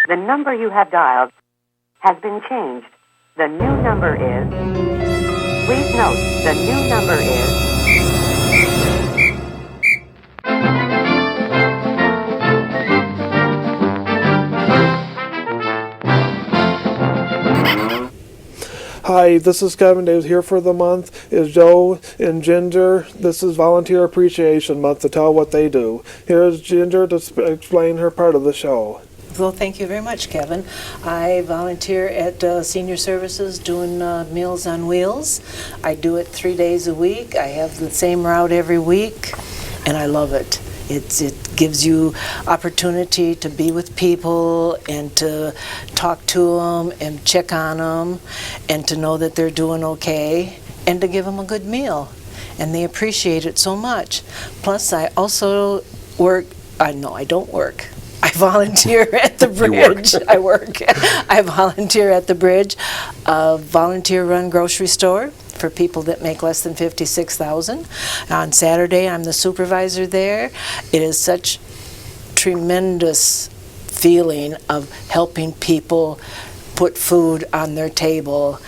The number you have dialed has been changed. The new number is... Please note, the new number is... Hi, this is Kevin. Dave's here for the month. Is Joe and Ginger. This is Volunteer Appreciation Month to tell what they do. Here's Ginger to explain her part of the show. Well, thank you very much, Kevin. I volunteer at Senior Services doing Meals on Wheels. I do it 3 days a week. I have the same route every week, and I love it. It gives you opportunity to be with people and to talk to them and check on them and to know that they're doing okay and to give them a good meal. And they appreciate it so much. Plus, I also work, I don't work. I volunteer at the bridge. I work. I volunteer at the bridge, a volunteer-run grocery store for people that make less than $56,000. On Saturday, I'm the supervisor there. It is such tremendous feeling of helping people put food on their table.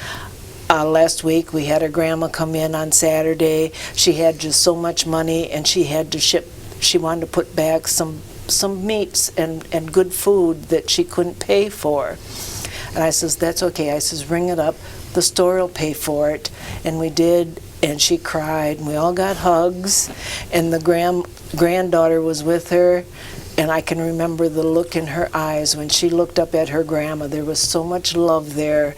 Last week, we had a grandma come in on Saturday. She had just so much money, and she had to ship. She wanted to put back some meats and good food that she couldn't pay for. And I says, that's okay. I says, ring it up. The store will pay for it. And we did, and she cried, and we all got hugs. And the granddaughter was with her, and I can remember the look in her eyes when she looked up at her grandma. There was so much love there.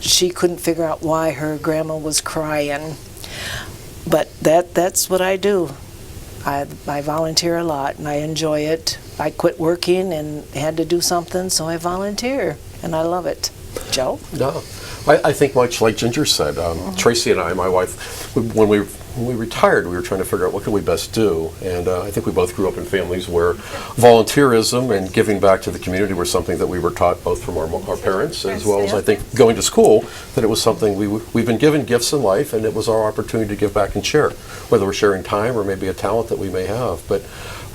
She couldn't figure out why her grandma was crying. But that's what I do. I volunteer a lot, and I enjoy it. I quit working and had to do something, so I volunteer, and I love it. Joe? No, I think much like Ginger said, Tracey and I, my wife, when we retired, we were trying to figure out what could we best do, and I think we both grew up in families where volunteerism and giving back to the community were something that we were taught both from our parents, as well as I think going to school, that it was something we've been given gifts in life, and it was our opportunity to give back and share, whether we're sharing time or maybe a talent that we may have. But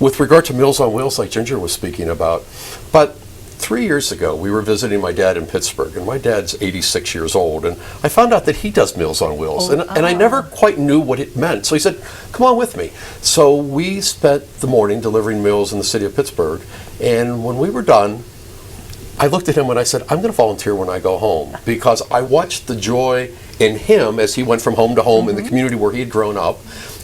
with regard to Meals on Wheels, like Ginger was speaking about, but 3 years ago, we were visiting my dad in Pittsburgh, and my dad's 86 years old, and I found out that he does Meals on Wheels, and I never quite knew what it meant. So he said, come on with me. So we spent the morning delivering meals in the city of Pittsburgh, and when we were done, I looked at him and I said, I'm going to volunteer when I go home, because I watched the joy in him as he went from home to home in the community where he had grown up.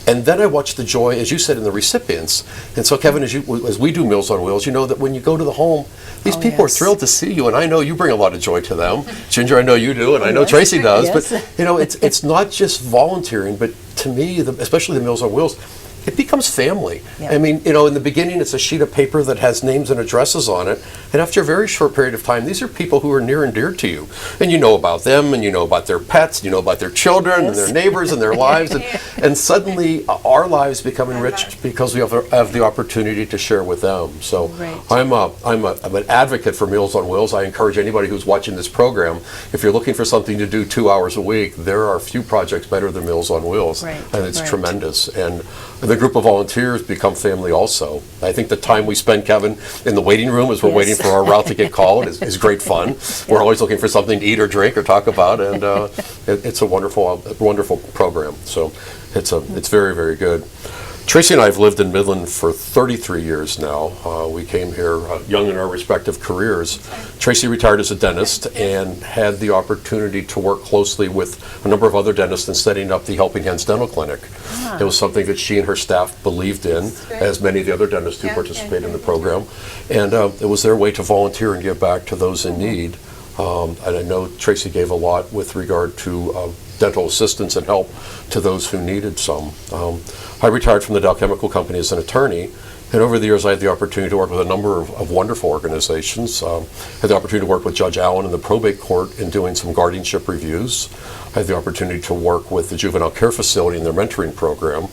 And then I watched the joy, as you said, in the recipients. And so, Kevin, as we do Meals on Wheels, you know that when you go to the home, these people are thrilled to see you, and I know you bring a lot of joy to them. Ginger, I know you do, and I know Tracey does. But you know, it's not just volunteering, but to me, especially the Meals on Wheels, it becomes family. I mean, you know, in the beginning, it's a sheet of paper that has names and addresses on it. And after a very short period of time, these are people who are near and dear to you. And you know about them, and you know about their pets, and you know about their children, and their neighbors, and their lives. And suddenly, our lives become enriched because we have the opportunity to share with them. So I'm an advocate for Meals on Wheels. I encourage anybody who's watching this program, if you're looking for something to do 2 hours a week, there are few projects better than Meals on Wheels. And it's tremendous. And the group of volunteers become family also. I think the time we spend, Kevin, in the waiting room as we're waiting for our route to get called is great fun. We're always looking for something to eat or drink or talk about, and it's a wonderful program. So it's very, very good. Tracey and I have lived in Midland for 33 years now. We came here young in our respective careers. Tracey retired as a dentist and had the opportunity to work closely with a number of other dentists in setting up the Helping Hands Dental Clinic. It was something that she and her staff believed in, as many of the other dentists who participate in the program. And it was their way to volunteer and give back to those in need. And I know Tracey gave a lot with regard to dental assistance and help to those who needed some. I retired from the Dow Chemical Company as an attorney, and over the years I had the opportunity to work with a number of wonderful organizations. I had the opportunity to work with Judge Allen in the probate court in doing some guardianship reviews. I had the opportunity to work with the juvenile care facility in their mentoring program,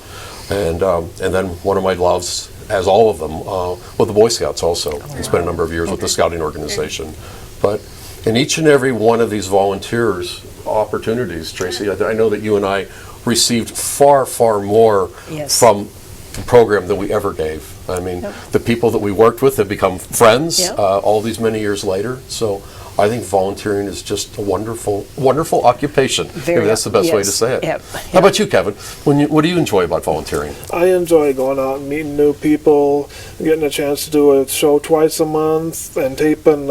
and then one of my loves, as all of them, with the Boy Scouts also, and spent a number of years with the scouting organization. But in each and every one of these volunteers opportunities, Tracey, I know that you and I received far, far more from the program than we ever gave. I mean, the people that we worked with have become friends all these many years later. So I think volunteering is just a wonderful, wonderful occupation. Maybe that's the best way to say it. How about you, Kevin? What do you enjoy about volunteering? I enjoy going out and meeting new people, getting a chance to do a show twice a month, and taping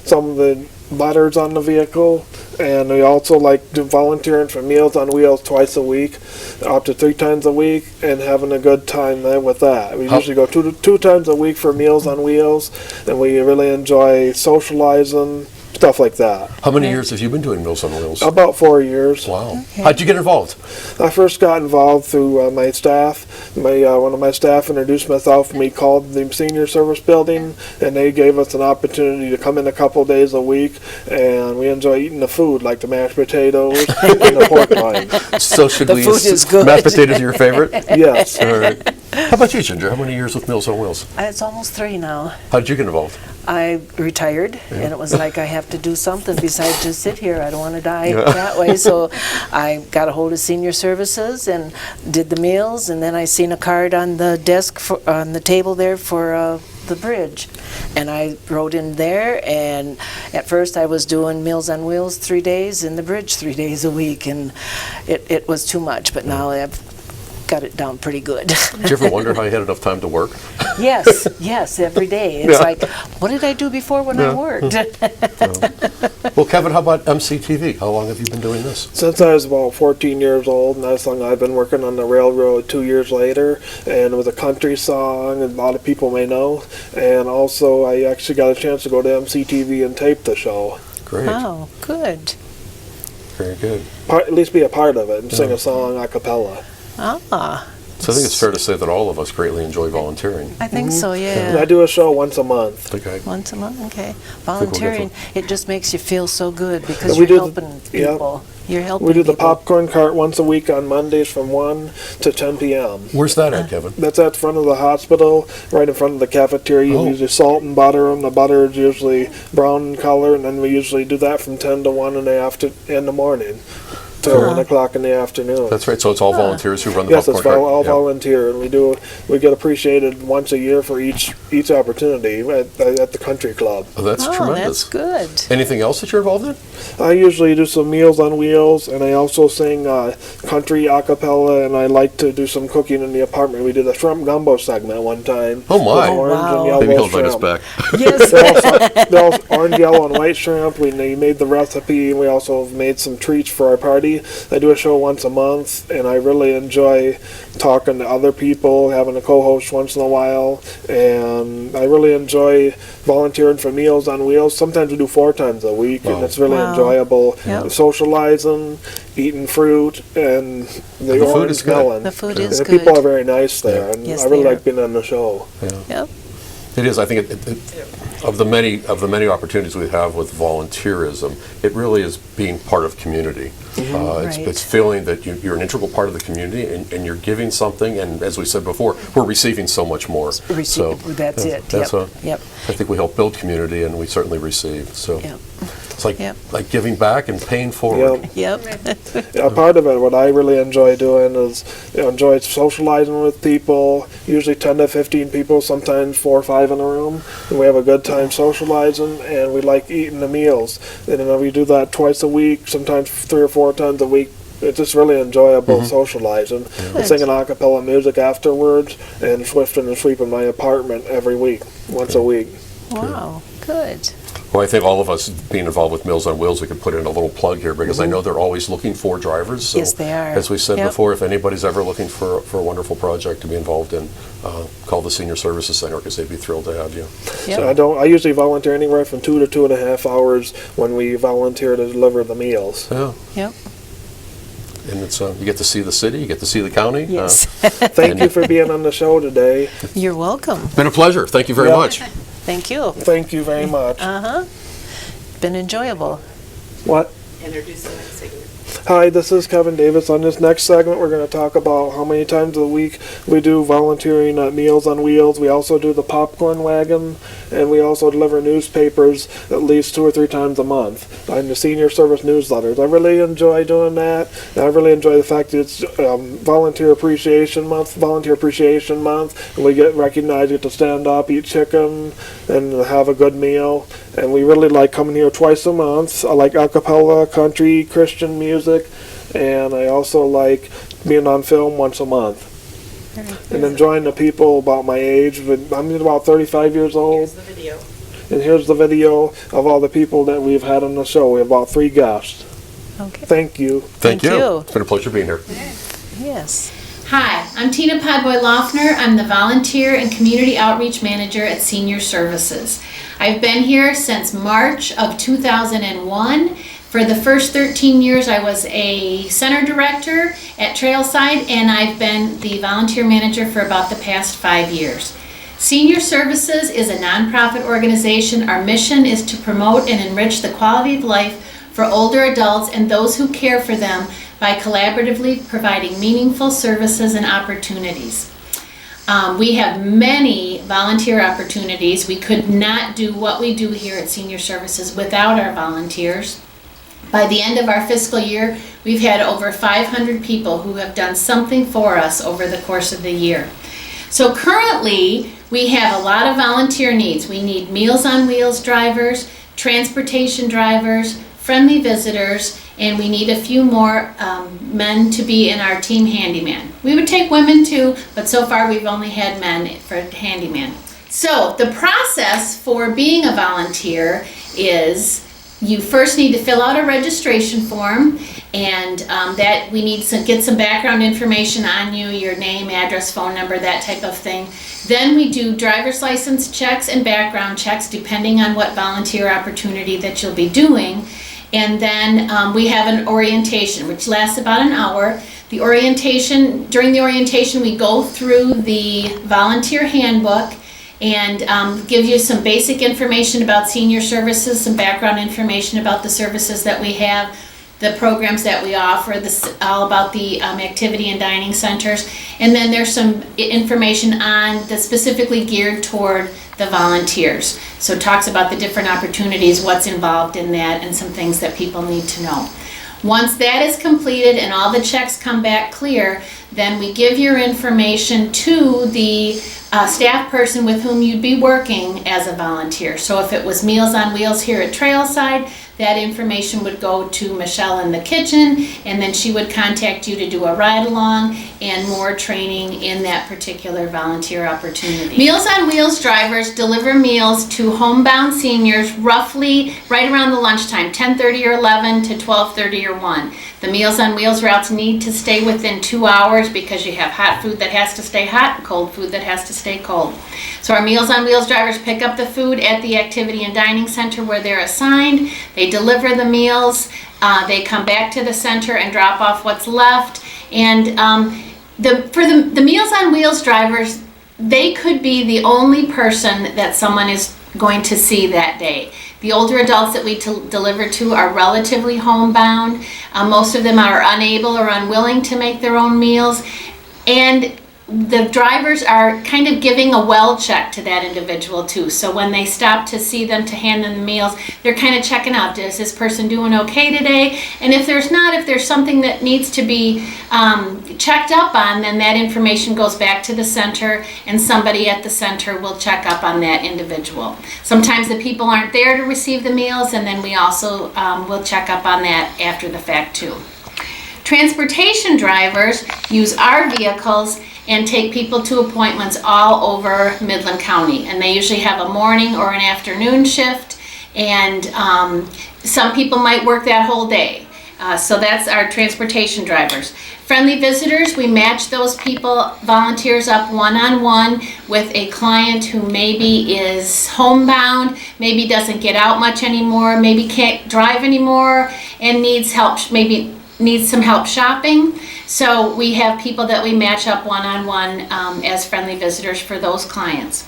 some of the letters on the vehicle. And we also like volunteering for Meals on Wheels twice a week, up to 3 times a week, and having a good time with that. We usually go two times a week for Meals on Wheels, and we really enjoy socializing, stuff like that. How many years have you been doing Meals on Wheels? About 4 years. Wow. How'd you get involved? I first got involved through my staff. One of my staff introduced myself, and we called the Senior Service Building, and they gave us an opportunity to come in a couple days a week, and we enjoy eating the food, like the mashed potatoes and the pork rinds. So should The we food is good. mashed potatoes are your favorite? Yes. All right. How about you, Ginger? How many years with Meals on Wheels? It's almost 3 now. How did you get involved? I retired, and it was like I have to do something besides just sit here. I don't want to die that way. So I got a hold of Senior Services and did the meals, and then I seen a card on the desk, on the table there for the bridge. And I wrote in there, and at first I was doing Meals on Wheels 3 days and the bridge 3 days a week, and it was too much, but now I've got it down pretty good. Did you ever wonder how you had enough time to work? Yes, every day. It's like, what did I do before when I worked? Well, Kevin, how about MCTV? How long have you been doing this? Since I was about 14 years old, and that's long I've been working on the railroad 2 years later, and it was a country song, and a lot of people may know. And also, I actually got a chance to go to MCTV and tape the show. Great. Oh, good. Very good. At least be a part of it and sing a song a cappella. Ah, So I think it's fair to say that all of us greatly enjoy volunteering. I think so, And yeah. I do a show once a month. Okay. Once a month, okay. we'll get Volunteering, it just makes you feel so good because We you're do the- helping people. You're helping We do the people. popcorn cart once a week on Mondays from 1 to 10 p.m. Where's that at, Kevin? That's at the front of the hospital, right in front of the cafeteria. Oh. We usually salt and butter them. The butter is usually brown in color, and then we usually do that from 10 to 1 in the morning till 1 o'clock in the afternoon. That's right. So it's all volunteers who run the Yes, it's popcorn cart? all Yeah. volunteer, and we get appreciated once a year for each opportunity at the country club. Oh, that's Oh, tremendous. that's good. Anything else that you're involved in? I usually do some Meals on Wheels, and I also sing country a cappella, and I like to do some cooking in the apartment. We did a shrimp gumbo segment one time. Oh, my. with orange wow. and yellow Maybe he'll invite us shrimp. back. Yes. They're all orange, yellow, and white shrimp. We made the recipe, and we also made some treats for our party. I do a show once a month, and I really enjoy talking to other people, having a co-host once in a while, and I really enjoy volunteering for Meals on Wheels. Sometimes we do 4 times a week, and Wow. it's really Wow. enjoyable. Yep. Socializing, eating fruit, and the food orange is good. melon. The food And is the good. people are very nice there, and Yes, I really they are. like being on the show. Yep. It is. I think of the many opportunities we have with volunteerism, it really is being part of community. Right. It's feeling that you're an integral part of the community, and you're giving something. And as we said before, we're receiving so much more. That's it. That's Yep. Yep. I think we help build community, and we certainly receive. So Yep. it's like Yep. like giving back and paying forward. Yep. Yep. A part of it, what I really enjoy doing is enjoy socializing with people, usually 10 to 15 people, sometimes 4 or 5 in a room. And we have a good time socializing, and we like eating the meals. And we do that twice a week, sometimes 3 or 4 times a week. It's just really enjoyable socializing. And singing a cappella music afterwards, and swifting and sweeping my apartment every week, once a week. Wow. Good. Well, I think all of us being involved with Meals on Wheels, we could put in a little plug here because I know they're always looking for drivers. So Yes, they are. As we said Yep. before, if anybody's ever looking for a wonderful project to be involved in, call the Senior Services Center because they'd be thrilled to have you. Yep. So I usually volunteer anywhere from 2 to 2.5 hours when we volunteer to deliver the meals. Yeah, Yep. and it's you get to see the city, you get to see the county. Yes. Thank you for being on the show today. You're welcome. Been a pleasure. Thank you very Yep. much. Thank you. Thank you very much. Uh-huh. Been enjoyable. What? Introduce them and say Hi, this is Kevin Davis. On this next segment, we're going to talk about how many times a week we do volunteering at Meals on Wheels. We also do the popcorn wagon, and we also deliver newspapers at least 2 or 3 times a month on the senior service newsletters. I really enjoy doing that, and I really enjoy the fact that it's Volunteer Appreciation Month, and we get recognized, get to stand up, eat chicken, and have a good meal. And we really like coming here twice a month. I like a cappella, country, Christian music, and I also like being on film once a month. And enjoying the people about my age. But I'm about 35 years old. Here's the video. And here's the video of all the people that we've had on the show. We have about 3 guests. Okay. Thank you. Thank you. It's been a pleasure being here. Yes. Hi, I'm Tina Podboy Laughner. I'm the Volunteer and Community Outreach Manager at Senior Services. I've been here since March of 2001. For the first 13 years, I was a center director at Trailside, and I've been the volunteer manager for about the past 5 years. Senior Services is a nonprofit organization. Our mission is to promote and enrich the quality of life for older adults and those who care for them by collaboratively providing meaningful services and opportunities. We have many volunteer opportunities. We could not do what we do here at Senior Services without our volunteers. By the end of our fiscal year, we've had over 500 people who have done something for us over the course of the year. So currently, we have a lot of volunteer needs. We need Meals on Wheels drivers, transportation drivers, friendly visitors, and we need a few more men to be in our team handyman. We would take women too, but so far we've only had men for handyman. So the process for being a volunteer is you first need to fill out a registration form, and that we need to get some background information on you, your name, address, phone number, that type of thing. Then we do driver's license checks and background checks depending on what volunteer opportunity that you'll be doing. And then we have an orientation, which lasts about an hour. During the orientation, we go through the volunteer handbook and give you some basic information about senior services, some background information about the services that we have, the programs that we offer, all about the activity and dining centers. And then there's some information that's specifically geared toward the volunteers. So it talks about the different opportunities, what's involved in that, and some things that people need to know. Once that is completed and all the checks come back clear, then we give your information to the staff person with whom you'd be working as a volunteer. So if it was Meals on Wheels here at Trailside, that information would go to Michelle in the kitchen, and then she would contact you to do a ride along and more training in that particular volunteer opportunity. Meals on Wheels drivers deliver meals to homebound seniors roughly right around the lunchtime, 10:30 or 11 to 12:30 or 1. The Meals on Wheels routes need to stay within 2 hours because you have hot food that has to stay hot and cold food that has to stay cold. So our Meals on Wheels drivers pick up the food at the activity and dining center where they're assigned. They deliver the meals. They come back to the center and drop off what's left. And for the Meals on Wheels drivers, they could be the only person that someone is going to see that day. The older adults that we deliver to are relatively homebound. Most of them are unable or unwilling to make their own meals. And the drivers are kind of giving a well check to that individual too. So when they stop to see them, to hand them the meals, they're kind of checking out, is this person doing okay today? And if there's something that needs to be checked up on, then that information goes back to the center, and somebody at the center will check up on that individual. Sometimes the people aren't there to receive the meals, and then we also will check up on that after the fact too. Transportation drivers use our vehicles and take people to appointments all over Midland County. And they usually have a morning or an afternoon shift, and some people might work that whole day. So that's our transportation drivers. Friendly visitors, we match those people, volunteers up one-on-one with a client who maybe is homebound, maybe doesn't get out much anymore, maybe can't drive anymore, and needs help, maybe needs some help shopping. So we have people that we match up one-on-one as friendly visitors for those clients.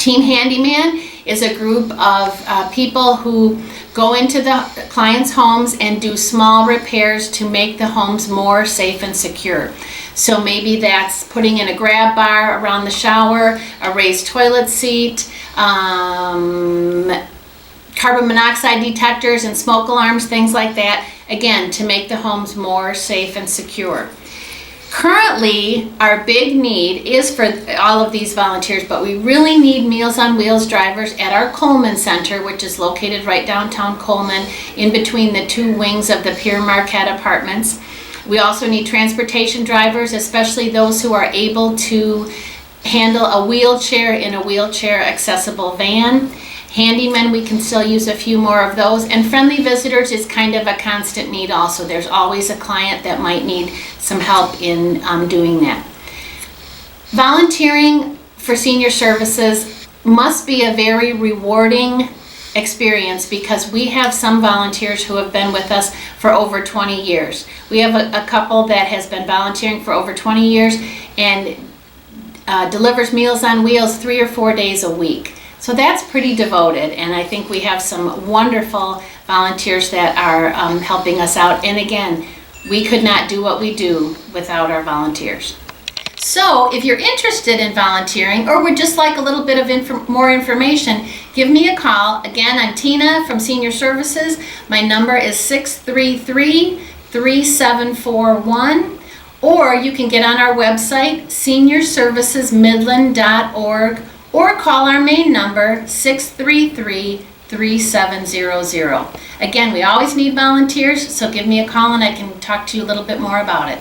Team Handyman is a group of people who go into the clients' homes and do small repairs to make the homes more safe and secure. So maybe that's putting in a grab bar around the shower, a raised toilet seat, carbon monoxide detectors and smoke alarms, things like that, again, to make the homes more safe and secure. Currently, our big need is for all of these volunteers, but we really need Meals on Wheels drivers at our Coleman Center, which is located right downtown Coleman, in between the two wings of the Pier Marquette Apartments. We also need transportation drivers, especially those who are able to handle a wheelchair in a wheelchair accessible van. Handymen, we can still use a few more of those. And friendly visitors is kind of a constant need also. There's always a client that might need some help in doing that. Volunteering for senior services must be a very rewarding experience because we have some volunteers who have been with us for over 20 years. We have a couple that has been volunteering for over 20 years and delivers Meals on Wheels 3 or 4 days a week. So that's pretty devoted, and I think we have some wonderful volunteers that are helping us out. And again, we could not do what we do without our volunteers. So if you're interested in volunteering or would just like a little bit of more information, give me a call. Again, I'm Tina from Senior Services. My number is 633-3741, or you can get on our website, SeniorServicesMidland.org, or call our main number, 633-3700. Again, we always need volunteers, so give me a call and I can talk to you a little bit more about it.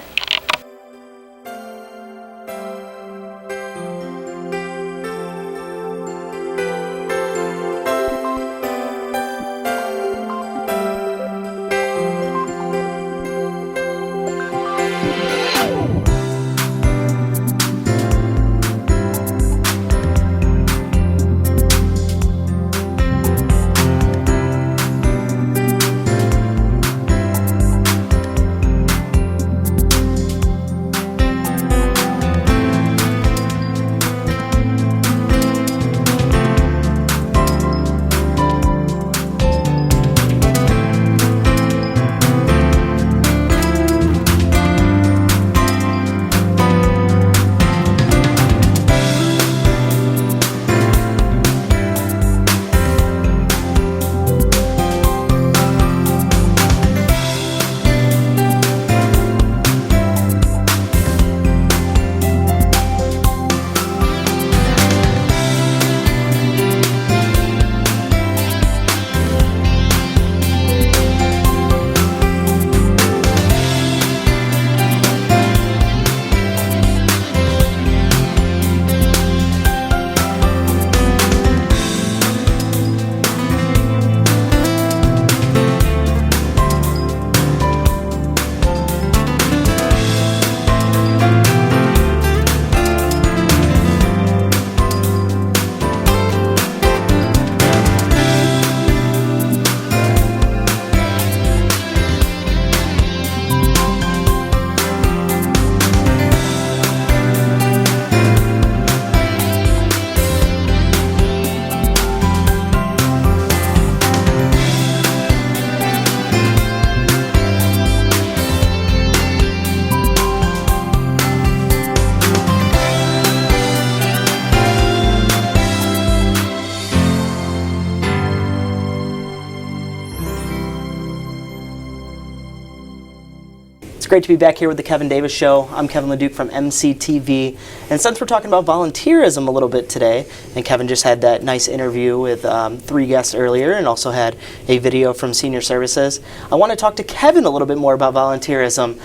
It's great to be back here with the Kevin Davis Show. I'm Kevin LaDuke from MCTV. And since we're talking about volunteerism a little bit today, and Kevin just had that nice interview with 3 guests earlier and also had a video from Senior Services, I want to talk to Kevin a little bit more about volunteerism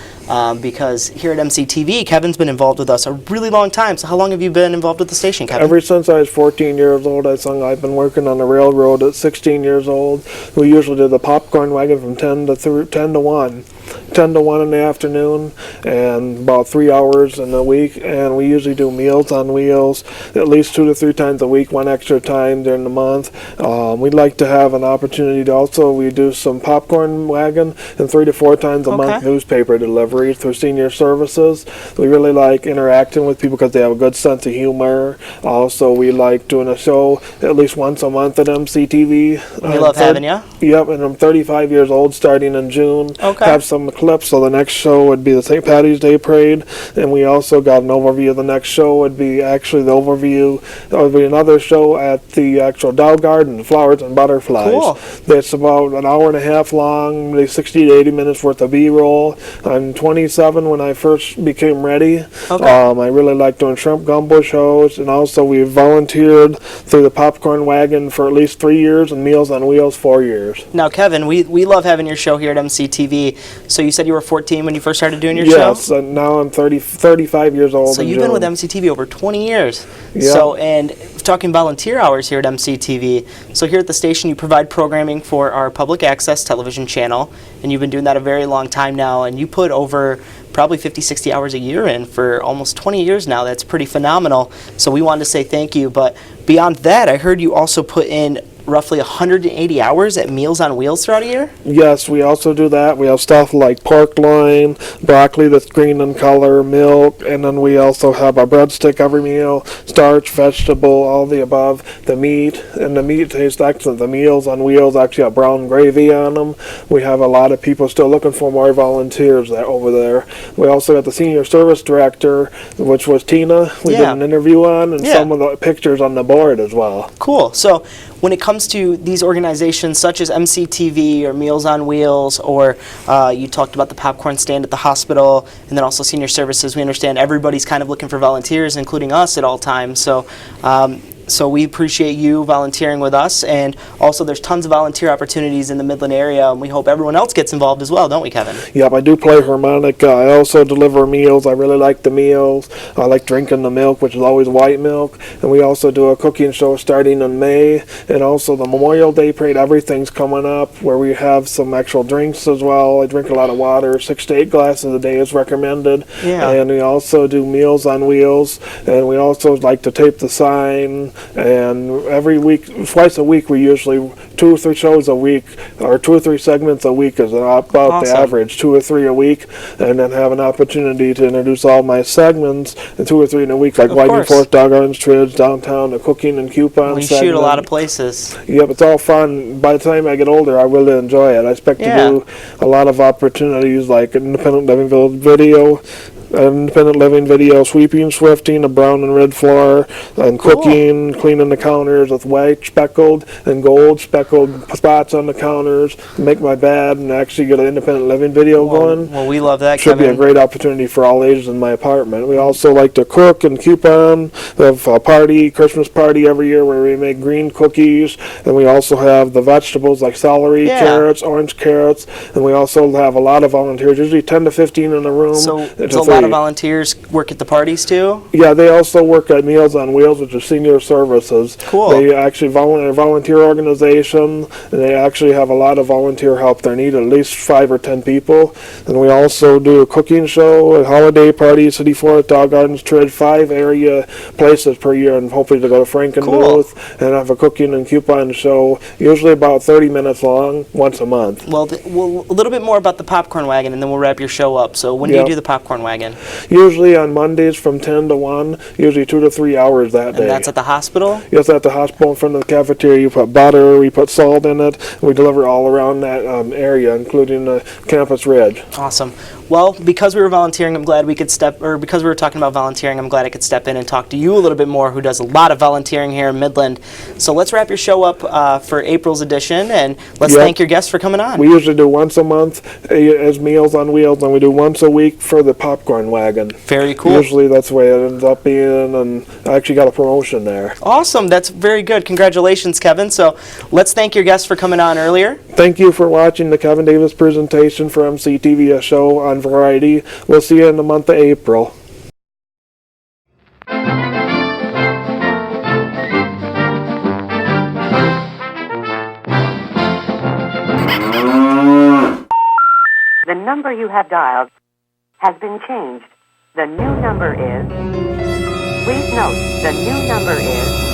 because here at MCTV, Kevin's been involved with us a really long time. So how long have you been involved with the station, Kevin? Ever since I was 14 years old, I've been working on the railroad at 16 years old. We usually did the popcorn wagon from 10 to 1. 10 10 to 1 in the afternoon and about 3 hours in a week. And we usually do Meals on Wheels at least 2 to 3 times a week, one extra time during the month. We'd like to have an opportunity to also, we do some popcorn wagon and 3 to 4 times a month newspaper delivery through Senior Services. We really like interacting with people because they have a good sense of humor. Also, we like doing a show at least once a month at MCTV. We love having you. Yep, and I'm 35 years old starting in June. Okay. Have some clips, so the next show would be the St. Patty's Day Parade, and we also got an overview. The next show would be actually the overview. There would be another show at the actual Dow Garden, Flowers and Butterflies. Cool. That's about an hour and a half long, maybe 60 to 80 minutes worth of B-roll. I'm 27 when I first became ready. Okay. I really like doing shrimp gumbo shows, and also we volunteered through the Popcorn Wagon for at least 3 years and Meals on Wheels 4 years. Now, Kevin, we love having your show here at MCTV. So you said you were 14 when you first started doing your show? Yes, and now I'm 35 years old. So you've been with MCTV over 20 years. Yeah. So, and talking volunteer hours here at MCTV, so here at the station you provide programming for our public access television channel, and you've been doing that a very long time now, and you put over probably 50, 60 hours a year in for almost 20 years now. That's pretty phenomenal. So we wanted to say thank you. But beyond that, I heard you also put in roughly 180 hours at Meals on Wheels throughout a year? Yes, we also do that. We have stuff like pork loin, broccoli that's green in color, milk, and then we also have a breadstick every meal, starch, vegetable, all the above, the meat, and the meat tastes excellent. The Meals on Wheels actually have brown gravy on them. We have a lot of people still looking for more volunteers over there. We also got the Senior Service Director, which was Tina. We did an interview on, and some of the pictures on the board as well. Cool. So when it comes to these organizations such as MCTV or Meals on Wheels, or you talked about the popcorn stand at the hospital, and then also Senior Services, we understand everybody's kind of looking for volunteers, including us at all times. So we appreciate you volunteering with us, and also there's tons of volunteer opportunities in the Midland area, and we hope everyone else gets involved as well, don't we, Kevin? Yep, I do play harmonica. I also deliver meals. I really like the meals. I like drinking the milk, which is always white milk, and we also do a cooking show starting in May, and also the Memorial Day Parade. Everything's coming up where we have some actual drinks as well. I drink a lot of water. 6 to 8 glasses a day is recommended. Yeah. And we also do Meals on Wheels, and we also like to tape the sign. And every week, twice a week, we usually 2 or 3 shows a week, or 2 or 3 segments a week is about the average, 2 or 3 a week, and then have an opportunity to introduce all my segments, and 2 or 3 in a week, like Whiting Fork, Dog Orange Tridge, downtown, the cooking and coupon We segment. shoot a lot of places. Yep, it's all fun. By the time I get older, I really enjoy it. I expect to do a lot of opportunities like Independent Living Video, sweeping, swifting, a brown and red floor, and cooking, cleaning the counters with white speckled and gold speckled spots on the counters, make my bed, and actually get an independent living video going. Well, we love that, Should Kevin. be a great opportunity for all ages in my apartment. We also like to cook and coupon. We have a Christmas party every year where we make green cookies, and we also have the vegetables like celery, carrots, orange carrots, and we also have a lot of volunteers, usually 10 to 15 in the room. So a lot of volunteers work at the parties too? Yeah, they also work at Meals on Wheels, which is Senior Services. Cool. They actually volunteer organization, and they actually have a lot of volunteer help. They need at least 5 or 10 people. And we also do a cooking show, a holiday party, City Fork, Dog Gardens, Tridge, 5 area places per year, and hopefully to go to Frankenmuth and have a cooking and coupon show, usually about 30 minutes long, once a month. Well, a little bit more about the popcorn wagon, and then we'll wrap your show up. So when do you do the popcorn wagon? Usually on Mondays from 10 to 1, usually 2 to 3 hours that day. And that's at the hospital? Yes, at the hospital in front of the cafeteria. You put butter, we put salt in it, and we deliver all around that area, including the Campus Ridge. Awesome. Well, because we were volunteering, I'm glad we could because we were talking about volunteering, I'm glad I could step in and talk to you a little bit more, who does a lot of volunteering here in Midland. So let's wrap your show up for April's edition, and let's thank your guests for coming on. We usually do once a month as Meals on Wheels, and we do once a week for the popcorn wagon. Very cool. Usually that's the way it ends up being, and I actually got a promotion there. Awesome. That's very good. Congratulations, Kevin. So let's thank your guests for coming on earlier. Thank you for watching the Kevin Davis presentation for MCTV, a show on Variety. We'll see you in the month of April. The number you have dialed has been changed. The new number is... Please note, the new number is...